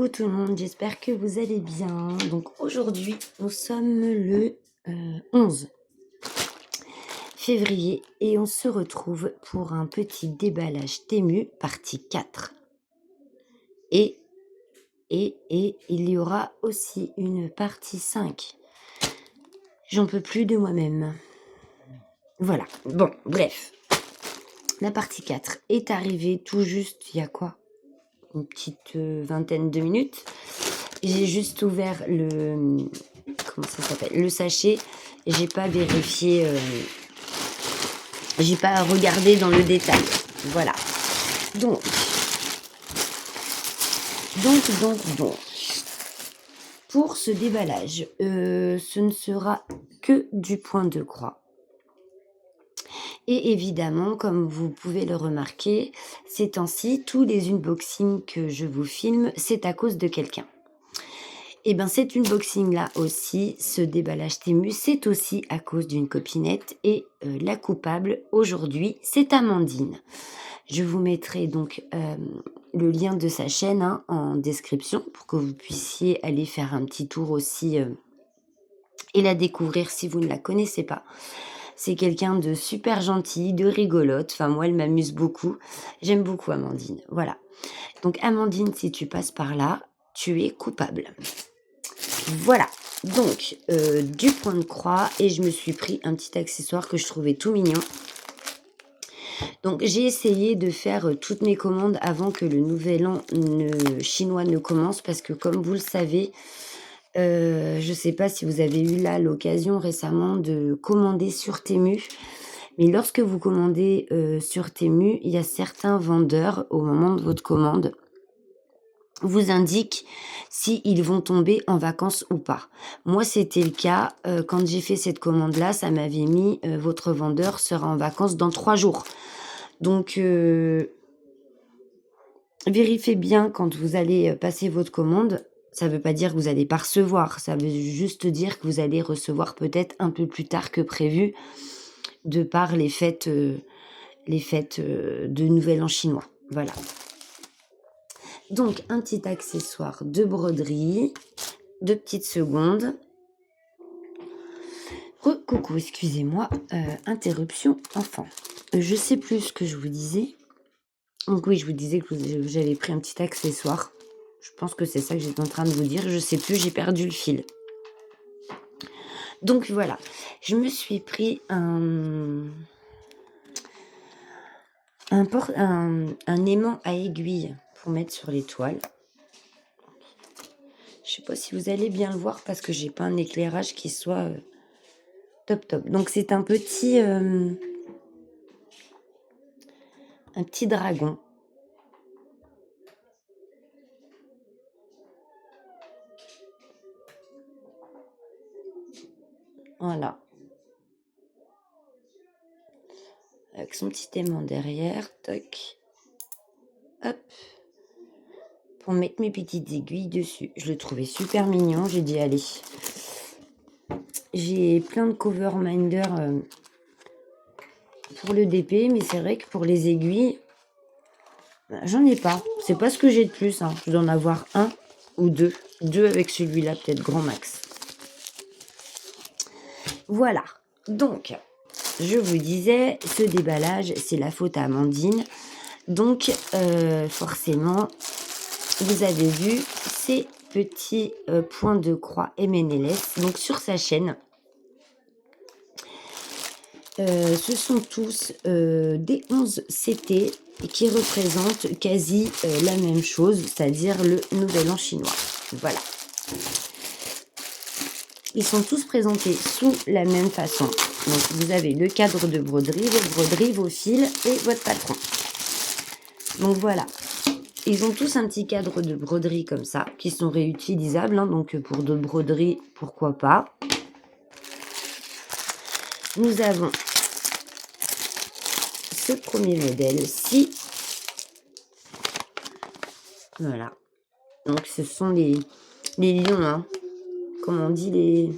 Coucou tout le monde, j'espère que vous allez bien. Donc aujourd'hui, nous sommes le 11 février et on se retrouve pour un petit déballage Temu, partie 4. Et il y aura aussi une partie 5. J'en peux plus de moi-même. Voilà, bon, bref. La partie 4 est arrivée tout juste, il y a quoi? Une petite vingtaine de minutes. J'ai juste ouvert le... Comment ça s'appelle? Le sachet. Et j'ai pas vérifié... j'ai pas regardé dans le détail. Voilà. Donc. Pour ce déballage, ce ne sera que du point de croix. Et évidemment, comme vous pouvez le remarquer, ces temps-ci, tous les unboxings que je vous filme, c'est à cause de quelqu'un. Et bien cet unboxing-là aussi, ce déballage Temu, c'est aussi à cause d'une copinette. Et la coupable, aujourd'hui, c'est Amandine. Je vous mettrai donc le lien de sa chaîne en description pour que vous puissiez aller faire un petit tour aussi et la découvrir si vous ne la connaissez pas. C'est quelqu'un de super gentil, de rigolote. Enfin, moi, elle m'amuse beaucoup. J'aime beaucoup Amandine. Voilà. Donc, Amandine, si tu passes par là, tu es coupable. Voilà. Donc, du point de croix. Et je me suis pris un petit accessoire que je trouvais tout mignon. Donc, j'ai essayé de faire toutes mes commandes avant que le nouvel an chinois ne commence. Parce que, comme vous le savez... je ne sais pas si vous avez eu là l'occasion récemment de commander sur Temu, mais lorsque vous commandez sur Temu, il y a certains vendeurs, au moment de votre commande, vous indiquent s'ils vont tomber en vacances ou pas. Moi, c'était le cas. Quand j'ai fait cette commande-là, ça m'avait mis « Votre vendeur sera en vacances dans 3 jours ». Donc, vérifiez bien quand vous allez passer votre commande. Ça ne veut pas dire que vous n'allez pas recevoir. Ça veut juste dire que vous allez recevoir peut-être un peu plus tard que prévu de par les fêtes de Nouvel An chinois. Voilà. Donc, un petit accessoire de broderie. 2 petites secondes. Coucou, excusez-moi. Interruption enfant. Je sais plus ce que je vous disais. Donc oui, je vous disais que j'avais pris un petit accessoire. Je pense que c'est ça que j'étais en train de vous dire. Je sais plus, j'ai perdu le fil. Donc voilà, je me suis pris un aimant à aiguille pour mettre sur les toiles. Je sais pas si vous allez bien le voir parce que j'ai pas un éclairage qui soit top. Donc c'est un petit dragon. Voilà. Avec son petit aimant derrière. Toc. Hop. Pour mettre mes petites aiguilles dessus. Je le trouvais super mignon. J'ai dit allez. J'ai plein de cover minder pour le DP. Mais c'est vrai que pour les aiguilles, j'en ai pas. C'est pas ce que j'ai de plus. Je dois en avoir 1 ou 2. 2 avec celui-là, peut-être grand max. Voilà. Donc, je vous disais, ce déballage, c'est la faute à Amandine. Donc, forcément, vous avez vu ces petits points de croix MNLS. Donc, sur sa chaîne, ce sont tous des 11 CT qui représentent quasi la même chose, c'est-à-dire le Nouvel An chinois. Voilà. Ils sont tous présentés sous la même façon. Donc, vous avez le cadre de broderie, vos broderies, vos fils et votre patron. Donc, voilà. Ils ont tous un petit cadre de broderie comme ça, qui sont réutilisables. Donc, pour d'autres broderies, pourquoi pas. Nous avons ce premier modèle-ci. Voilà. Donc, ce sont les lions, Comme on dit, les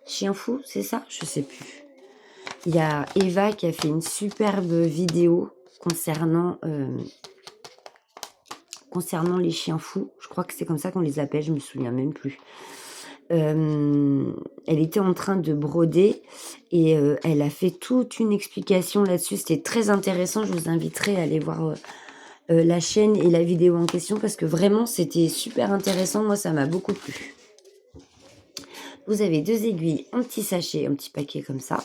chiens fous, c'est ça? Je sais plus. Il y a Eva qui a fait une superbe vidéo concernant concernant les chiens fous. Je crois que c'est comme ça qu'on les appelle, je me souviens même plus. Elle était en train de broder et elle a fait toute une explication là-dessus. C'était très intéressant. Je vous inviterai à aller voir la chaîne et la vidéo en question parce que vraiment, c'était super intéressant. Moi, ça m'a beaucoup plu. Vous avez 2 aiguilles, un petit sachet, un petit paquet comme ça.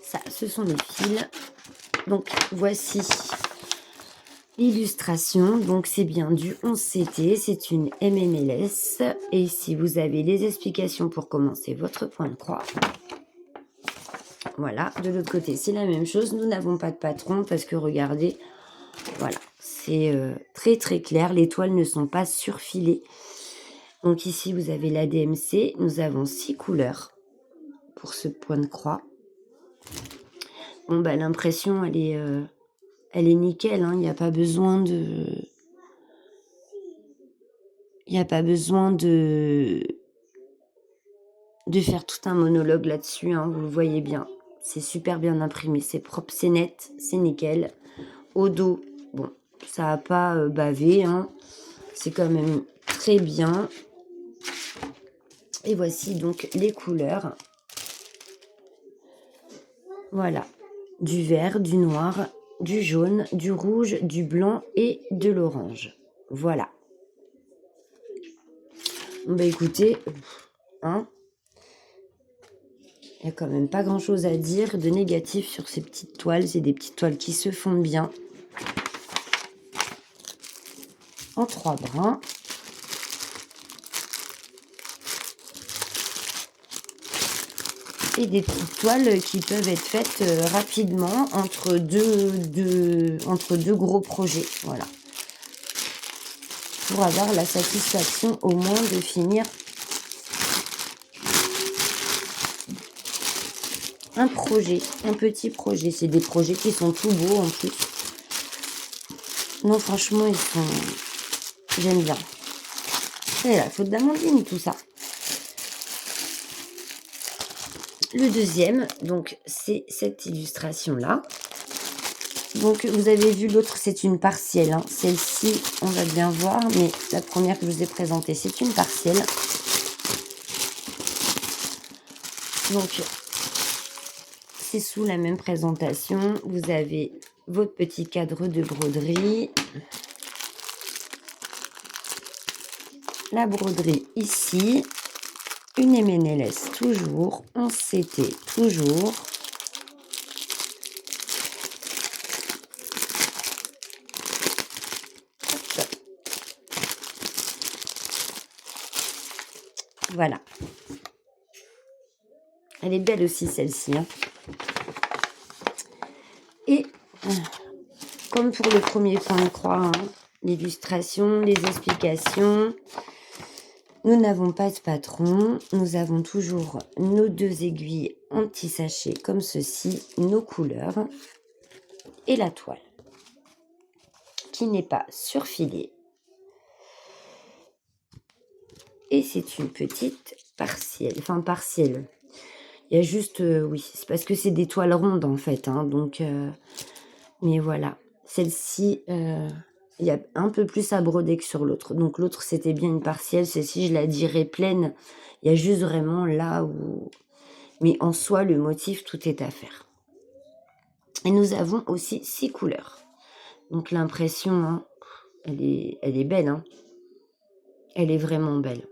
Ça, ce sont les fils. Donc, voici l'illustration. Donc, c'est bien du 11CT. C'est une MMLS. Et ici, vous avez les explications pour commencer votre point de croix. Voilà. De l'autre côté, c'est la même chose. Nous n'avons pas de patron parce que, regardez, voilà. C'est très, très clair. Les toiles ne sont pas surfilées. Donc, ici, vous avez la DMC. Nous avons 6 couleurs pour ce point de croix. Bon, bah, l'impression, elle est nickel, hein. Il n'y a pas besoin de... Il n'y a pas besoin de faire tout un monologue là-dessus, hein. Vous le voyez bien. C'est super bien imprimé. C'est propre, c'est net, c'est nickel. Au dos, bon, ça n'a pas bavé, hein. C'est quand même très bien. Et voici donc les couleurs. Voilà. Du vert, du noir, du jaune, du rouge, du blanc et de l'orange. Voilà. Bon, bah écoutez, hein, il n'y a quand même pas grand chose à dire de négatif sur ces petites toiles. C'est des petites toiles qui se fondent bien. En 3 brins. Et des petites toiles qui peuvent être faites rapidement entre deux gros projets. Voilà. Pour avoir la satisfaction au moins de finir un projet, un petit projet. C'est des projets qui sont tout beaux en plus. Non, franchement, ils sont... J'aime bien. C'est la faute d'Amandine, tout ça. Le deuxième, donc, c'est cette illustration-là. Donc, vous avez vu, l'autre, c'est une partielle, hein. Celle-ci, on va bien voir, mais la première que je vous ai présentée, c'est une partielle. Donc, c'est sous la même présentation. Vous avez votre petit cadre de broderie. La broderie ici. Une MNLS toujours. 11CT toujours. Hop. Voilà. Elle est belle aussi celle-ci, hein. Et comme pour le premier point de croix, hein, l'illustration, les explications. Nous n'avons pas de patron. Nous avons toujours nos 2 aiguilles en petit sachet comme ceci, nos couleurs et la toile qui n'est pas surfilée. Et c'est une petite partielle. Enfin, partielle. Il y a juste... oui, c'est parce que c'est des toiles rondes en fait, hein, donc... mais voilà. Celle-ci... il y a un peu plus à broder que sur l'autre. Donc l'autre, c'était bien une partielle. Celle-ci, je la dirais pleine. Il y a juste vraiment là où... Mais en soi, le motif, tout est à faire. Et nous avons aussi 6 couleurs. Donc l'impression, hein, elle est belle. Hein. Elle est vraiment belle.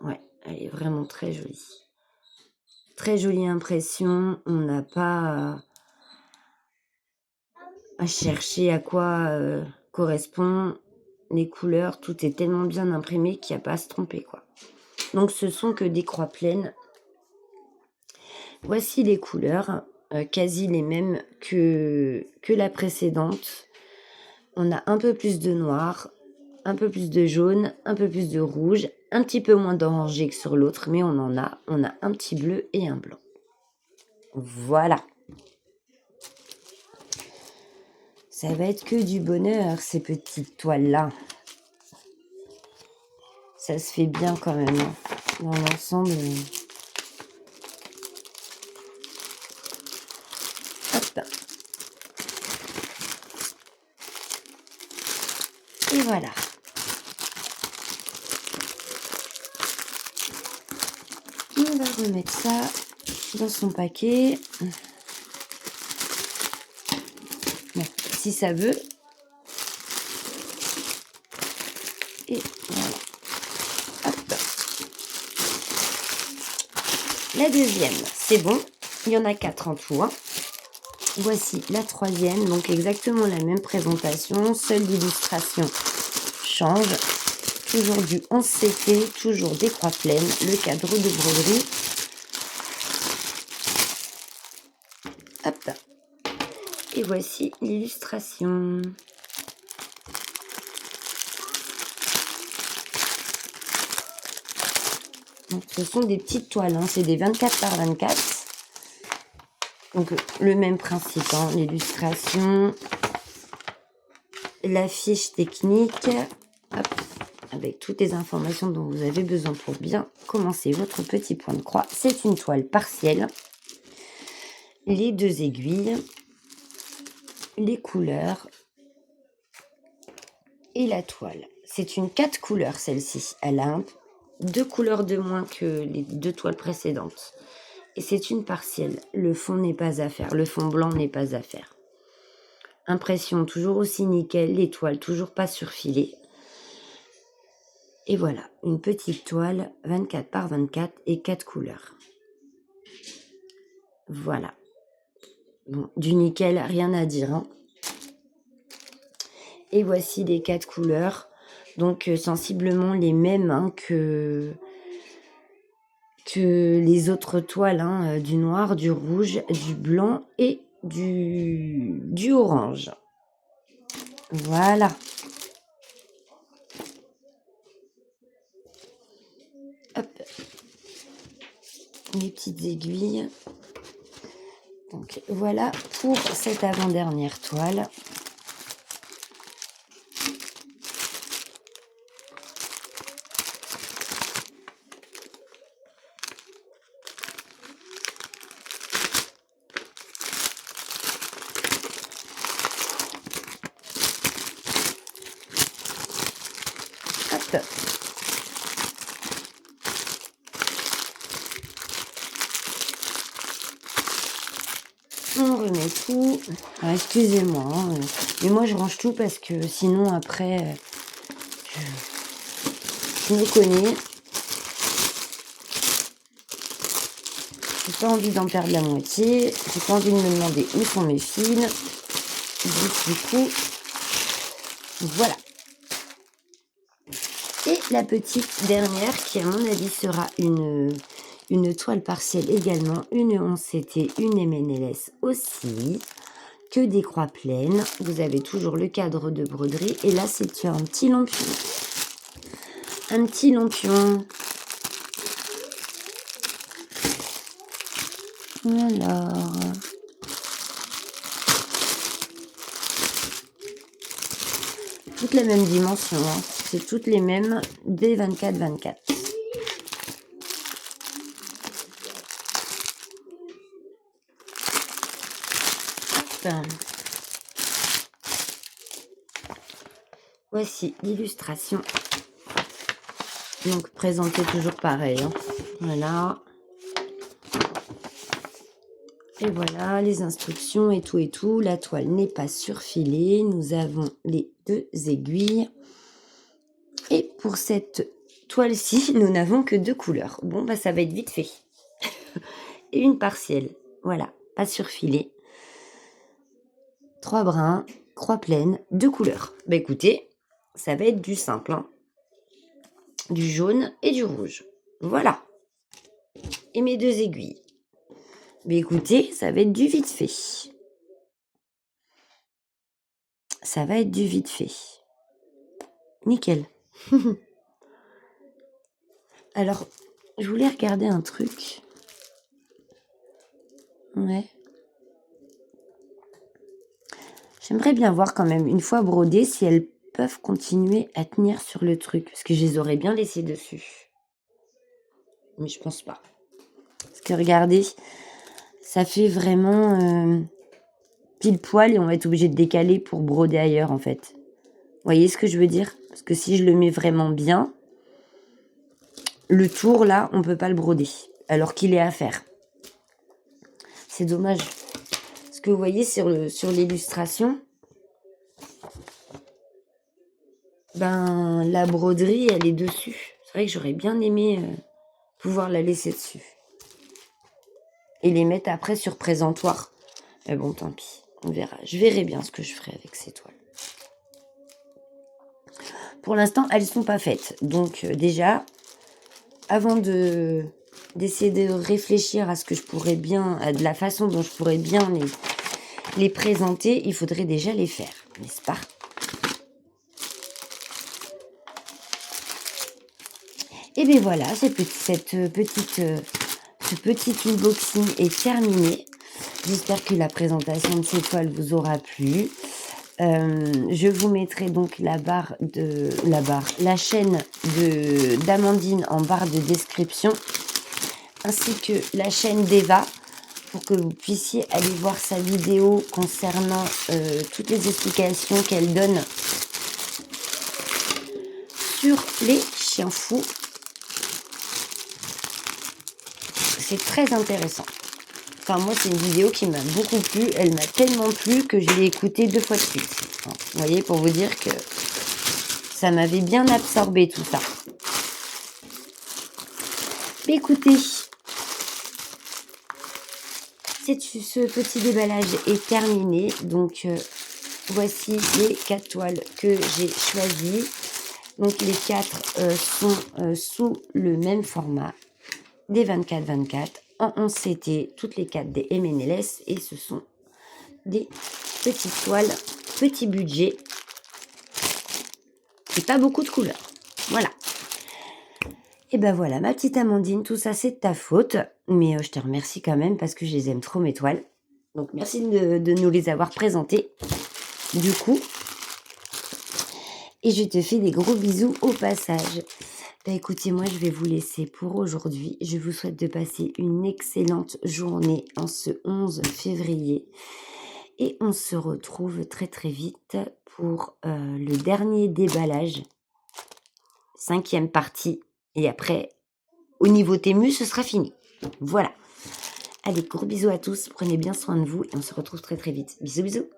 Ouais, elle est vraiment très jolie. Très jolie impression. On n'a pas à chercher à quoi correspond les couleurs. Tout est tellement bien imprimé qu'il n'y a pas à se tromper, quoi. Donc ce sont que des croix pleines. Voici les couleurs, quasi les mêmes que la précédente. On a un peu plus de noir, un peu plus de jaune, un peu plus de rouge, un petit peu moins d'orangé que sur l'autre, mais on a un petit bleu et un blanc. Voilà. Ça va être que du bonheur, ces petites toiles-là. Ça se fait bien quand même, hein. Dans l'ensemble. Hop. Voilà. On va remettre ça dans son paquet. Bon, si ça veut. Et voilà. Hop. La deuxième, c'est bon. Il y en a 4 en tout. Hein. Voici la troisième. Donc exactement la même présentation. Seule l'illustration change. Toujours du 11 CT. Toujours des croix pleines. Le cadre de broderie. Hop. Et voici l'illustration. Donc, ce sont des petites toiles, hein. C'est des 24 par 24. Donc le même principe, hein. L'illustration, la fiche technique, hop, avec toutes les informations dont vous avez besoin pour bien commencer votre petit point de croix. C'est une toile partielle. Les 2 aiguilles, les couleurs et la toile. C'est une 4 couleurs celle-ci. Elle a 2 couleurs de moins que les 2 toiles précédentes. Et c'est une partielle. Le fond n'est pas à faire. Le fond blanc n'est pas à faire. Impression toujours aussi nickel. Les toiles toujours pas surfilées. Et voilà, une petite toile 24 par 24 et 4 couleurs. Voilà. Bon, du nickel, rien à dire. Hein. Et voici les 4 couleurs. Donc sensiblement les mêmes hein, que les autres toiles. Hein, du noir, du rouge, du blanc et du orange. Voilà. Hop. Les petites aiguilles. Donc voilà pour cette avant-dernière toile. Hop. On remet tout. Alors, excusez-moi, hein, mais moi je range tout parce que sinon après, je me connais. J'ai pas envie d'en perdre la moitié. J'ai pas envie de me demander où sont mes fils. Du coup, voilà. Et la petite dernière qui à mon avis sera une toile partielle également, une 11 CT, une MNLS aussi, que des croix pleines. Vous avez toujours le cadre de broderie et là c'est un petit lampion. Un petit lampion. Alors... toutes les mêmes dimensions, hein. C'est toutes les mêmes des 24-24. Voici l'illustration. Donc présentée toujours pareil. Hein. Voilà. Et voilà les instructions et tout et tout. La toile n'est pas surfilée. Nous avons les 2 aiguilles. Et pour cette toile-ci, nous n'avons que 2 couleurs. Bon, bah ça va être vite fait. Et une partielle. Voilà, pas surfilée. 3 brins, croix pleine, 2 couleurs. Bah écoutez, ça va être du simple. Hein. Du jaune et du rouge. Voilà. Et mes 2 aiguilles. Mais écoutez, ça va être du vite fait. Ça va être du vite fait. Nickel. Alors, je voulais regarder un truc. Ouais. J'aimerais bien voir quand même, une fois brodées, si elles peuvent continuer à tenir sur le truc. Parce que je les aurais bien laissées dessus. Mais je pense pas. Parce que regardez, ça fait vraiment pile poil et on va être obligé de décaler pour broder ailleurs en fait. Vous voyez ce que je veux dire? Parce que si je le mets vraiment bien, le tour, là, on peut pas le broder. Alors qu'il est à faire. C'est dommage. Parce que vous voyez, sur l'illustration, ben, la broderie, elle est dessus. C'est vrai que j'aurais bien aimé pouvoir la laisser dessus. Et les mettre après sur présentoir. Mais bon, tant pis. On verra. Je verrai bien ce que je ferai avec ces toiles. Pour l'instant, elles sont pas faites. Donc déjà, avant d'essayer de réfléchir à ce que je pourrais bien, de la façon dont je pourrais bien les présenter, il faudrait déjà les faire, n'est-ce pas? Et bien voilà, ce petit unboxing est terminé. J'espère que la présentation de ces toiles vous aura plu. Je vous mettrai donc la chaîne d'Amandine en barre de description, ainsi que la chaîne d'Eva, pour que vous puissiez aller voir sa vidéo concernant toutes les explications qu'elle donne sur les chiens fous. C'est très intéressant. Enfin, moi, c'est une vidéo qui m'a beaucoup plu. Elle m'a tellement plu que je l'ai écoutée 2 fois de suite. Vous voyez, pour vous dire que ça m'avait bien absorbé tout ça. Mais écoutez, ce petit déballage est terminé. Donc, voici les 4 toiles que j'ai choisies. Donc, les 4 sont sous le même format, des 24-24. En 11 CT, toutes les 4 des MNLS, et ce sont des petites toiles, petit budget et pas beaucoup de couleurs. Voilà. Et ben voilà, ma petite Amandine, tout ça c'est de ta faute, mais je te remercie quand même parce que je les aime trop, mes toiles. Donc merci de nous les avoir présentées du coup. Et je te fais des gros bisous au passage. Écoutez, moi je vais vous laisser pour aujourd'hui. Je vous souhaite de passer une excellente journée en ce 11 février. Et on se retrouve très très vite pour le dernier déballage. 5e partie. Et après, au niveau Temu, ce sera fini. Voilà. Allez, gros bisous à tous. Prenez bien soin de vous et on se retrouve très très vite. Bisous bisous.